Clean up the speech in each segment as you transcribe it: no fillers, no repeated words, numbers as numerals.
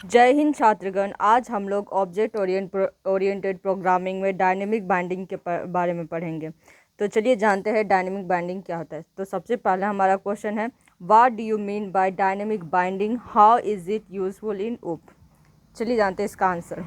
जय हिंद छात्रगण। आज हम लोग ऑब्जेक्ट ओरिएंटेड प्रोग्रामिंग में डायनेमिक बाइंडिंग के बारे में पढ़ेंगे। तो चलिए जानते हैं डायनेमिक बाइंडिंग क्या होता है। तो सबसे पहला हमारा क्वेश्चन है, what do you mean by dynamic binding, how is it useful in ऊप। चलिए जानते हैं इसका answer.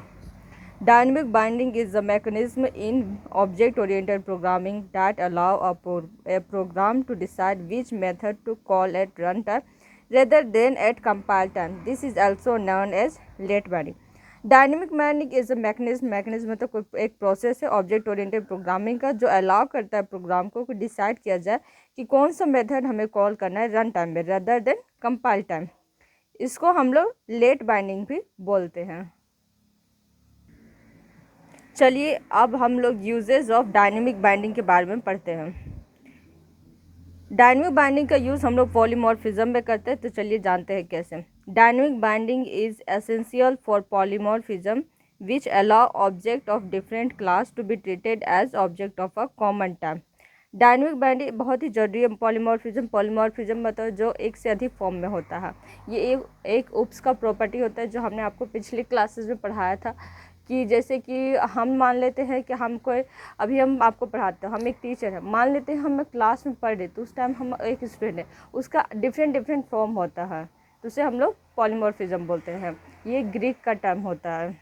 Dynamic binding is a mechanism in object-oriented programming that allow a program to decide which method to call at runtime rather than at compile time. This is also known as late binding. Dynamic binding is a mechanism मतलब एक process है object oriented programming का जो allow करता है program को decide किया जाए कि कौन सा मेथड हमें कॉल करना है रन टाइम में रदर देन कंपाइल टाइम। इसको हम लोग लेट बाइंडिंग भी बोलते हैं। चलिए अब हम लोग यूजेस ऑफ डायनेमिक बाइंडिंग के बारे में पढ़ते हैं। डायनेमिक बाइंडिंग का यूज़ हम लोग पॉलीमॉर्फिज्म में करते हैं। तो चलिए जानते हैं कैसे। Dynamic binding is essential for polymorphism which allow object of different class to be treated as object of a common type. Dynamic binding बहुत ही जरूरी है। पॉलीमॉर्फिज्म मतलब जो एक से अधिक फॉर्म में होता है। ये एक उप्स का प्रॉपर्टी होता है जो हमने आपको पिछली क्लासेस में पढ़ाया था कि जैसे कि हम मान लेते हैं कि हम कोई अभी हम आपको पढ़ाते हैं, हम एक टीचर हैं, मान लेते हैं हम क्लास में पढ़ रहे तो उस टाइम हम एक स्टूडेंट है, उसका डिफरेंट फॉर्म होता है तो उसे हम लोग पॉलीमॉर्फिज्म बोलते हैं। ये ग्रीक का टर्म होता है।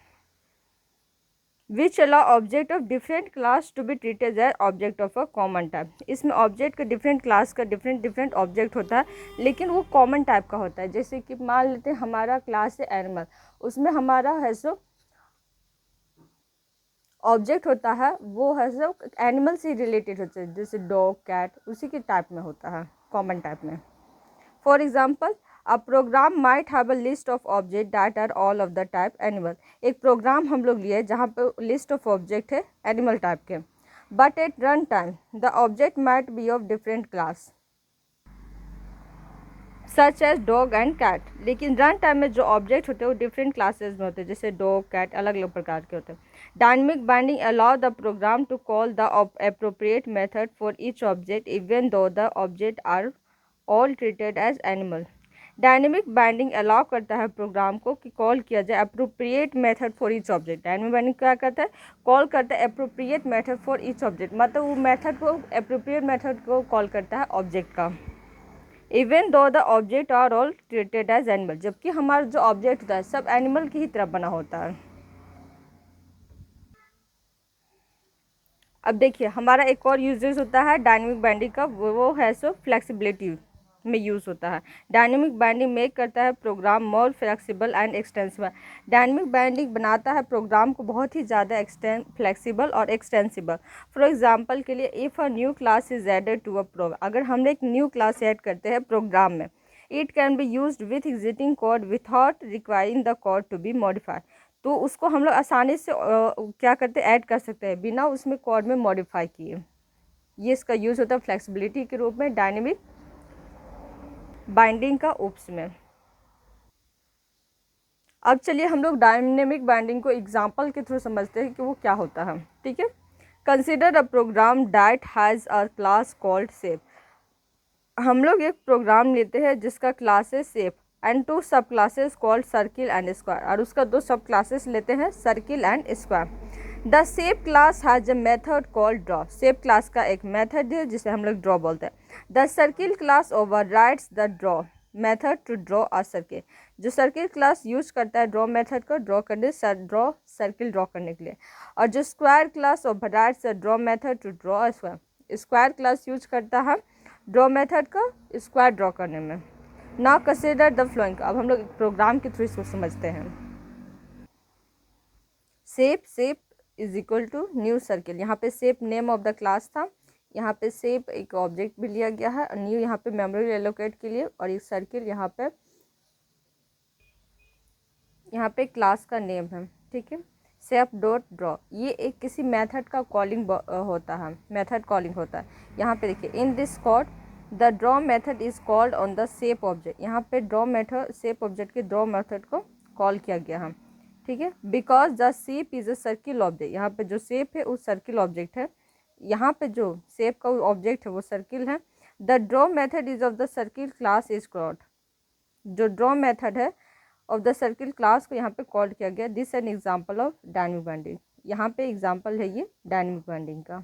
Which allow object of different class to be treated as object of a common type. इसमें ऑब्जेक्ट का डिफरेंट क्लास का डिफरेंट ऑब्जेक्ट होता है लेकिन वो कॉमन टाइप का होता है। जैसे कि मान लेते हैं हमारा क्लास है एनिमल, उसमें हमारा है सो ऑब्जेक्ट होता है वो है सब एनिमल से रिलेटेड होता है, जैसे डॉग कैट उसी के टाइप में होता है कॉमन टाइप में। For example a program might have a list of object that are all of the type animal. एक प्रोग्राम हम लोग लिए जहाँ पे लिस्ट ऑफ ऑब्जेक्ट है एनिमल टाइप के, but at run time the object might be of different class such as dog and cat. लेकिन run time में जो ऑब्जेक्ट होते हैं वो डिफरेंट क्लासेस में होते हैं, जैसे डॉग कैट अलग अलग प्रकार के होते हैं। Dynamic binding allow the program to call the appropriate method for each object even though the object are all treated as animal. Dynamic binding allow करता है प्रोग्राम को कि कॉल किया जाए appropriate method for each object. Dynamic binding क्या करता है, call करता है appropriate method for each object, मतलब वो मेथड को अप्रोप्रिएट मेथड को कॉल करता है ऑब्जेक्ट का। Even though the object are all treated as animal, जबकि हमारा जो ऑब्जेक्ट होता है सब एनिमल की ही तरह बना होता है। अब देखिए हमारा एक और यूजेस होता है डायनेमिक बाइंडिंग का, वो है सो फ्लेक्सिबिलिटी में यूज़ होता है। डायनेमिक बाइंडिंग मेक करता है program more flexible and extensible. Dynamic binding बनाता है प्रोग्राम को बहुत ही ज़्यादा फ्लेक्सिबल और एक्सटेंसिबल। फॉर एग्जांपल के लिए if a new class is added to a program, अगर हम एक न्यू क्लास ऐड करते हैं प्रोग्राम में, it can be used with existing code without requiring the code to be modified. तो उसको हम लोग आसानी से क्या करते हैं, ऐड कर सकते हैं बिना उसमें कोड में मॉडिफाई किए। ये इसका यूज़ होता है फ्लेक्सिबिलिटी के रूप में डायनेमिक बाइंडिंग का उप्स में। अब चलिए हम लोग डायनेमिक बाइंडिंग को एग्जांपल के थ्रू समझते हैं कि वो क्या होता है। ठीक है, consider a program that has a class called shape. हम लोग एक प्रोग्राम लेते हैं जिसका क्लास है shape and two subclasses called circle and square, और उसका दो सब क्लासेस लेते हैं circle and square. The shape class has a method called draw. Shape class का एक मेथड है जिसे हम लोग ड्रॉ बोलते हैं। The circle class overrides the draw method to draw a circle. जो सर्किल क्लास यूज करता है ड्रॉ मेथड को ड्रॉ करने सर्किल ड्रॉ करने के लिए, और जो square class overrides the draw method to draw a square. Square class use करता है ड्रॉ मेथड का स्क्वायर ड्रॉ करने में। ना कंसिडर द फ्लोइंग। अब हम लोग प्रोग्राम के थ्रू इसको समझते हैं। Shape is equal to new circle. यहाँ पे shape name of the class था, यहाँ पे सेप एक ऑब्जेक्ट भी लिया गया है, और न्यू यहाँ पे मेमोरी एलोकेट के लिए, और एक सर्किल यहाँ पे क्लास का नेम है। ठीक है, सेफ डॉट ड्रॉ ये एक किसी मेथड का कॉलिंग होता है, मेथड कॉलिंग होता है। यहाँ पे देखिए in this code the draw method is called on the shape object. यहाँ पे ड्रॉ मेथड सेप ऑब्जेक्ट के ड्रॉ मेथड को कॉल किया गया है। ठीक है, because the shape is a circle object. यहाँ पे जो सेप है वो सर्किल ऑब्जेक्ट है, यहाँ पे जो सेप का ऑब्जेक्ट है वो सर्किल है। The draw method is of the circle class is called. जो ड्रॉ मेथड है ऑफ द सर्किल क्लास को यहाँ पे कॉल किया गया। This an example of dynamic binding. यहाँ पे एग्जाम्पल है ये डायनेमिक बाइंडिंग का।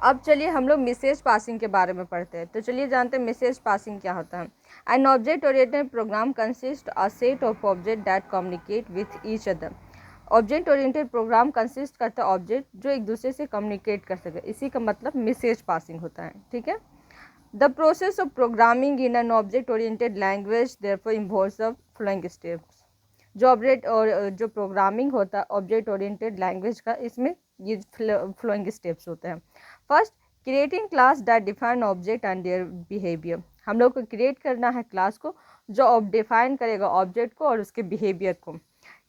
अब चलिए हम लोग मैसेज पासिंग के बारे में पढ़ते हैं। तो चलिए जानते हैं मैसेज पासिंग क्या होता है। An object oriented programme consist a set of object that communicate with each other. Object oriented programme consist करता है ऑब्जेक्ट जो एक दूसरे से कम्युनिकेट कर सके, इसी का मतलब मैसेज पासिंग होता है। ठीक है। The process of programming in an object oriented language therefore involves the following steps. जो ऑब्जेक्ट और जो प्रोग्रामिंग होता है ऑब्जेक्ट ओरिएंटेड लैंग्वेज का, इसमें ये फ्लोइंग स्टेप्स होते हैं। First, creating class that define object and their behaviour. हम लोग को क्रिएट करना है क्लास को जो डिफाइन करेगा ऑब्जेक्ट को और उसके बिहेवियर को।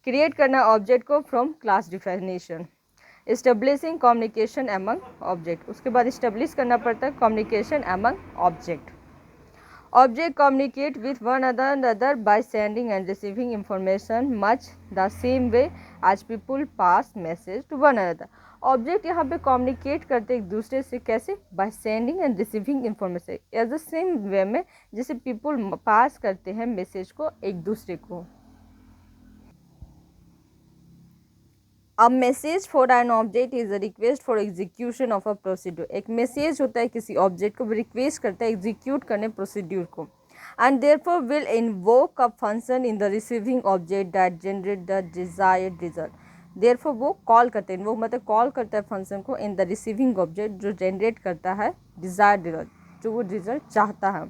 क्रिएट करना ऑब्जेक्ट को from class definition. Establishing communication among object, उसके बाद इस्टेब्लिश करना पड़ता है communication among object. Objects communicate with one another by sending and receiving information much the same way as people pass message to one another. Object यहाँ पे communicate करते एक दूसरे से, कैसे? By sending and receiving information, as the same way में जैसे people पास करते हैं मैसेज को एक दूसरे को। A message for an object is a request for execution of a procedure. एक मैसेज होता है किसी ऑब्जेक्ट को, रिक्वेस्ट करता है एग्जीक्यूट करने प्रोसीड्यूर को। And therefore will invoke a function in the receiving object that generate the desired result. Therefore वो कॉल करते हैं, वो मतलब कॉल करता है फंक्शन को इन द रिसीविंग ऑब्जेक्ट जो जनरेट करता है डिजायर्ड रिजल्ट, जो वो रिजल्ट चाहता है।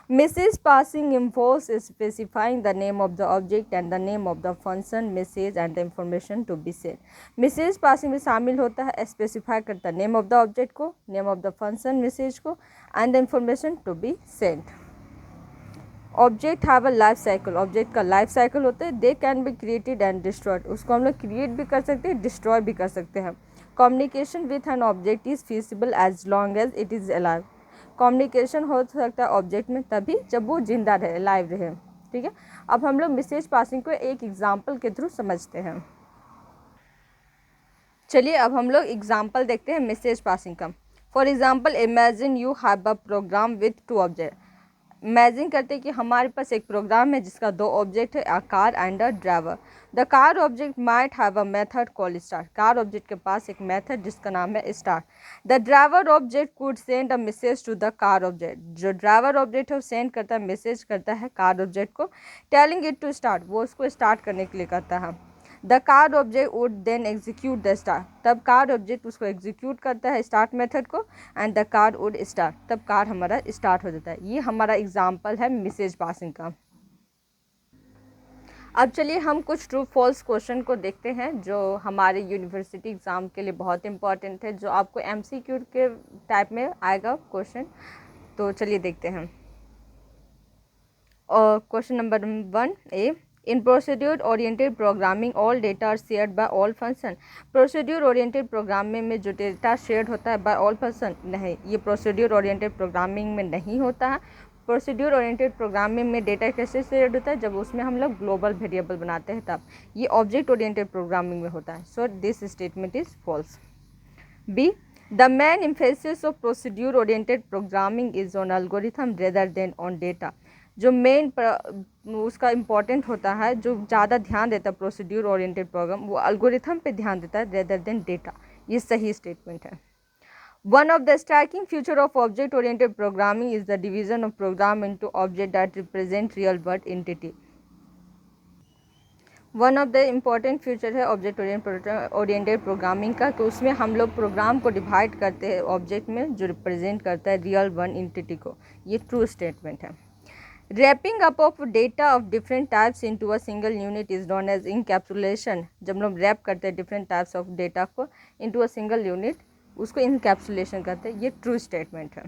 Message passing involves specifying the name of the object and the name of the function message and the information to be sent. Message passing में शामिल होता है स्पेसिफाई करता है नेम ऑफ द ऑब्जेक्ट को, name of the function message को and the information to be sent. Object have a life cycle, object का life cycle होता है। They can be created and destroyed, उसको हम लोग क्रिएट भी कर सकते हैं, डिस्ट्रॉय भी कर सकते हैं। Communication with an object is feasible as long as it is alive. Communication हो सकता है ऑब्जेक्ट में तभी जब वो जिंदा रहे, लाइव रहे। ठीक है। अब हम लोग मैसेज पासिंग को एक एग्जाम्पल के थ्रू समझते हैं। चलिए अब हम लोग एग्जाम्पल देखते हैं मैसेज पासिंग का। For example, imagine you have a program with two object. Imagine करते हैं कि हमारे पास एक प्रोग्राम है जिसका दो ऑब्जेक्ट है, a car and a driver. The car object might have a method called start. Car object के पास एक मेथड जिसका नाम है start. The driver object could send a message to the car object. जो ड्राइवर ऑब्जेक्ट है वो send करता है, मैसेज करता है कार ऑब्जेक्ट को, टेलिंग इट टू स्टार्ट, वो उसको स्टार्ट करने के लिए कहता है। The car object would then execute the start, तब कार ऑब्जेक्ट उसको एग्जीक्यूट करता है स्टार्ट मेथड को, and the car would start, तब कार हमारा स्टार्ट हो जाता है। ये हमारा एग्जाम्पल है मैसेज पासिंग का। अब चलिए हम कुछ ट्रू फॉल्स क्वेश्चन को देखते हैं जो हमारे यूनिवर्सिटी एग्ज़ाम के लिए बहुत इंपॉर्टेंट है, जो आपको एमसीक्यू के टाइप में आएगा क्वेश्चन। तो चलिए देखते हैं। और question number 1 A, in procedure oriented programming all data are shared by all function. Procedure oriented programming में जो डेटा शेयर्ड होता है बाय ऑल फंक्शन, नहीं, ये प्रोसीड्यूर ओरिएंटेड प्रोग्रामिंग में नहीं होता है। प्रोसीड्यूर ओरिएंटेड प्रोग्रामिंग में डेटा कैसे शेयर्ड होता है? जब उसमें हम लोग ग्लोबल वेरिएबल बनाते हैं तब। ये ऑब्जेक्ट ओरिएंटेड प्रोग्रामिंग में होता है। So this statement is false. B, the main emphasis of procedure oriented programming is on algorithm rather than on data. जो मेन उसका इम्पॉर्टेंट होता है, जो ज़्यादा ध्यान देता है प्रोसीड्यूर ओरिएंटेड प्रोग्राम, वो एल्गोरिथम पे ध्यान देता है रेदर देन डेटा। ये सही स्टेटमेंट है। One of the striking feature of object-oriented programming is the division of program into objects that represent real-world entity. One of the important feature है object oriented programming का, कि उसमें हम लोग programme को डिवाइड करते हैं ऑब्जेक्ट में जो रिप्रेजेंट करता है रियल वर्ल्ड एंटिटी को। ये ट्रू स्टेटमेंट है। Wrapping up of data of different types into a single unit is known as encapsulation. जब लोग रैप करते हैं डिफरेंट टाइप्स ऑफ डेटा को इनटू अ सिंगल यूनिट, उसको इनकैप्सुलेशन कहते हैं। ये ट्रू स्टेटमेंट है।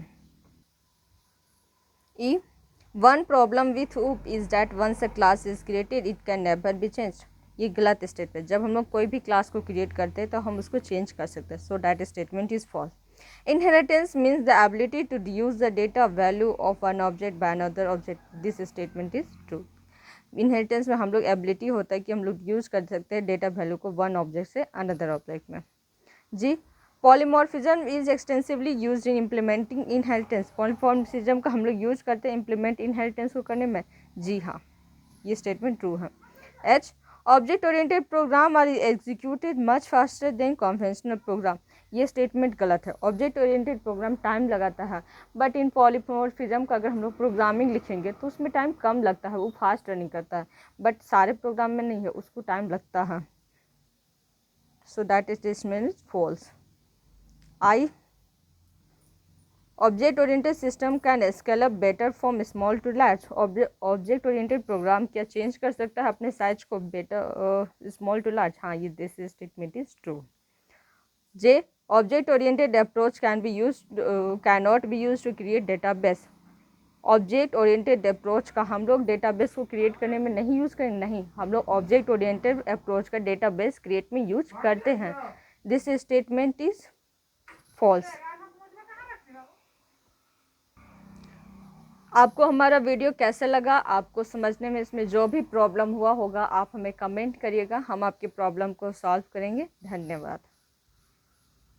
E, one problem with OOP is that once a class is created it can never be change. ये गलत स्टेटमेंट। जब हम लोग कोई भी क्लास को क्रिएट करते हैं तो हम उसको चेंज कर सकते हैं। So that statement is false. Inheritance means the ability to use the data value of one object by another object. This statement is true. Inheritance में हम लोग एबिलिटी होता है कि हम लोग यूज़ कर सकते हैं डेटा वैल्यू को वन ऑब्जेक्ट से अनदर ऑब्जेक्ट में। जी, polymorphism is extensively use in implementing inheritance. Polymorphism का हम लोग यूज करते हैं इम्प्लीमेंट इनहेरिटेंस को करने में। जी हाँ, ये स्टेटमेंट ट्रू है। H, object oriented program are executed much faster than conventional program. ये स्टेटमेंट गलत है। ऑब्जेक्ट ओरिएंटेड प्रोग्राम टाइम लगाता है, बट इन पॉलीमॉर्फिज्म का अगर हम लोग प्रोग्रामिंग लिखेंगे तो उसमें टाइम कम लगता है, वो फास्ट रनिंग करता है, बट सारे प्रोग्राम में नहीं है, उसको टाइम लगता है। So that is this means false. I, object oriented system can scale up better from small to large. Object oriented program क्या चेंज कर सकता है अपने साइज को बेटर स्मॉल टू लार्ज। हाँ, ये this statement is true. J, object oriented approach can not be use to create database. Object oriented approach का हम लोग डेटाबेस को क्रिएट करने में नहीं यूज़ करेंगे, नहीं, हम लोग ऑब्जेक्ट ओरिएंटेड अप्रोच का डेटाबेस क्रिएट में यूज करते हैं। This statement is false. आपको हमारा वीडियो कैसा लगा, आपको समझने में इसमें जो भी प्रॉब्लम हुआ होगा आप हमें कमेंट करिएगा, हम आपकी प्रॉब्लम को सॉल्व करेंगे। धन्यवाद।